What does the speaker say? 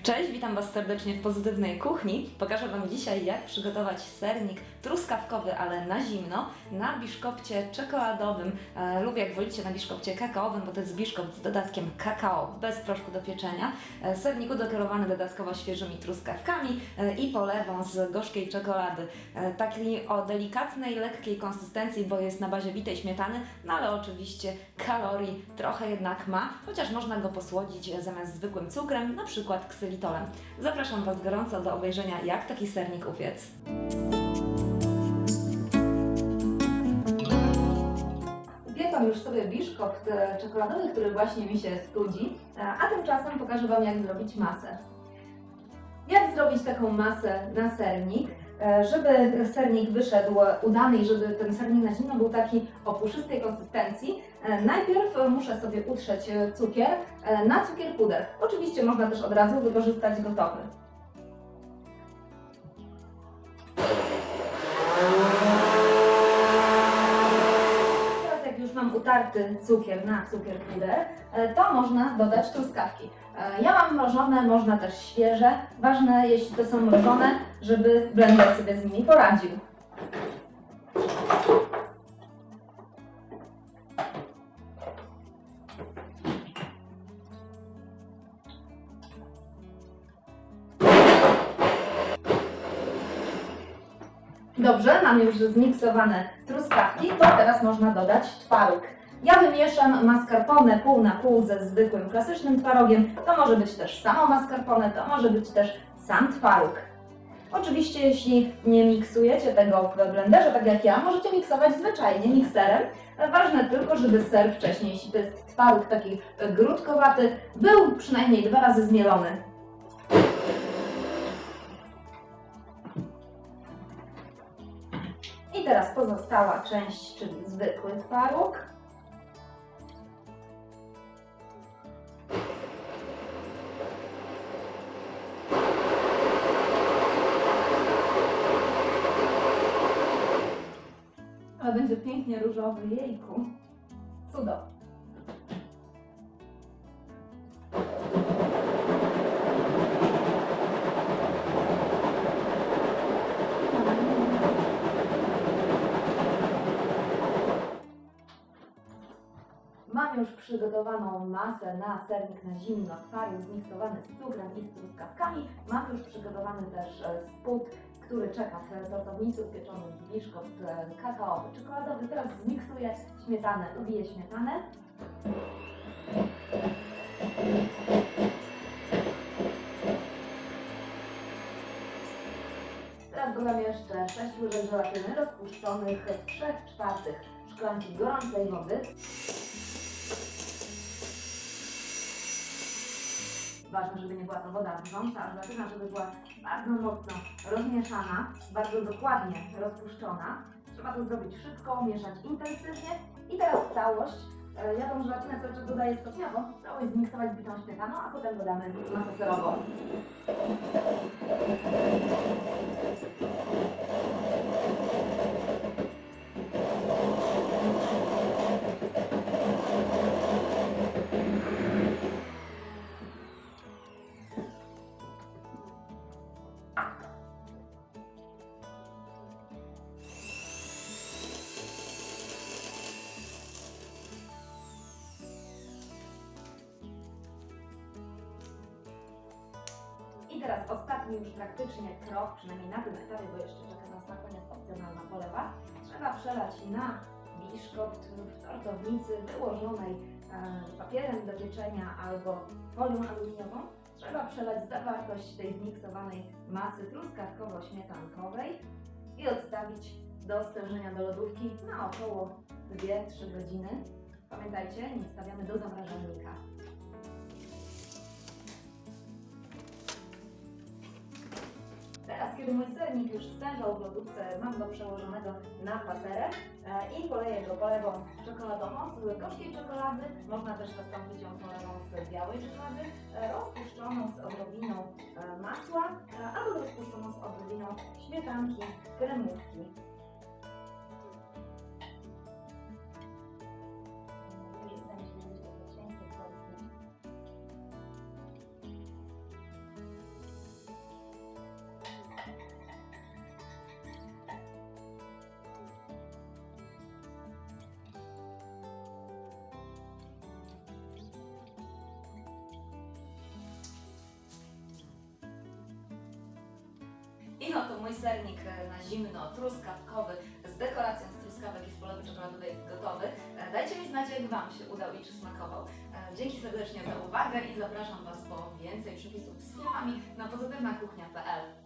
Cześć, witam Was serdecznie w Pozytywnej Kuchni. Pokażę Wam dzisiaj, jak przygotować sernik truskawkowy, ale na zimno, na biszkopcie czekoladowym lub jak wolicie na biszkopcie kakaowym, bo to jest biszkopt z dodatkiem kakao, bez proszku do pieczenia. Sernik udekorowany dodatkowo świeżymi truskawkami i polewą z gorzkiej czekolady. Takiej o delikatnej, lekkiej konsystencji, bo jest na bazie bitej śmietany, no ale oczywiście kalorii trochę jednak ma, chociaż można go posłodzić zamiast zwykłym cukrem, na przykład ksylitolem. Zapraszam Was gorąco do obejrzenia, jak taki sernik upiec. Upiekłam już sobie biszkopt czekoladowy, który właśnie mi się studzi, a tymczasem pokażę Wam, jak zrobić masę. Jak zrobić taką masę na sernik, żeby sernik wyszedł udany i żeby ten sernik na zimno był taki o puszystej konsystencji. Najpierw muszę sobie utrzeć cukier na cukier puder. Oczywiście można też od razu wykorzystać gotowy. Teraz jak już mam utarty cukier na cukier puder, to można dodać truskawki. Ja mam mrożone, można też świeże. Ważne, jeśli to są mrożone, żeby blender sobie z nimi poradził. Dobrze, mam już zmiksowane truskawki, to teraz można dodać twaróg. Ja wymieszam mascarpone pół na pół ze zwykłym, klasycznym twarogiem. To może być też samo mascarpone, to może być też sam twaróg. Oczywiście, jeśli nie miksujecie tego w blenderze, tak jak ja, możecie miksować zwyczajnie mikserem. Ważne tylko, żeby ser wcześniej, jeśli to jest twaróg taki grudkowaty, był przynajmniej 2 razy zmielony. I teraz pozostała część, czyli zwykły twaróg. Ale będzie pięknie różowy, jejku. Cudo. Mam już przygotowaną masę na sernik na zimno, twaróg zmiksowany z cukrem i z truskawkami. Mam już przygotowany też spód, który czeka w tortownicy upieczony biszkopt kakaowy, czekoladowy. Teraz zmiksuję śmietanę, ubiję śmietanę. Teraz dodam jeszcze 6 łyżek żelatyny rozpuszczonych w 3/4 szklanki gorącej wody. Ważne, żeby nie była to woda wrząca, a żelatyna, żeby była bardzo mocno rozmieszana, bardzo dokładnie rozpuszczona. Trzeba to zrobić szybko, mieszać intensywnie i teraz całość, ja tą żelatynę cały czas dodaję stopniowo, całość zmiksować z bitą śmietaną, a potem dodamy masę serową. I teraz ostatni już praktycznie krok, przynajmniej na tym etapie, bo jeszcze czeka nas na koniec opcjonalna polewa. Trzeba przelać na biszkopt w tortownicy wyłożonej papierem do pieczenia albo folią aluminiową. Trzeba przelać zawartość tej zmiksowanej masy truskawkowo-śmietankowej i odstawić do stężenia do lodówki na około 2-3 godziny. Pamiętajcie, nie wstawiamy do zamrażalnika. Teraz, kiedy mój sernik już stężał w lodówce, mam go przełożonego na paterek i poleję go polewą czekoladową z gorzkiej czekolady. Można też zastąpić ją polewą z białej czekolady, rozpuszczoną z odrobiną masła albo rozpuszczoną z odrobiną śmietany. śmietanki, kremówki. I no to mój sernik na zimno, truskawkowy, z dekoracją z truskawek i z polowy czekoladowej jest gotowy. Dajcie mi znać, jak Wam się udał i czy smakował. Dzięki serdecznie za uwagę i zapraszam Was po więcej przepisów z filmami na pozytywnakuchnia.pl.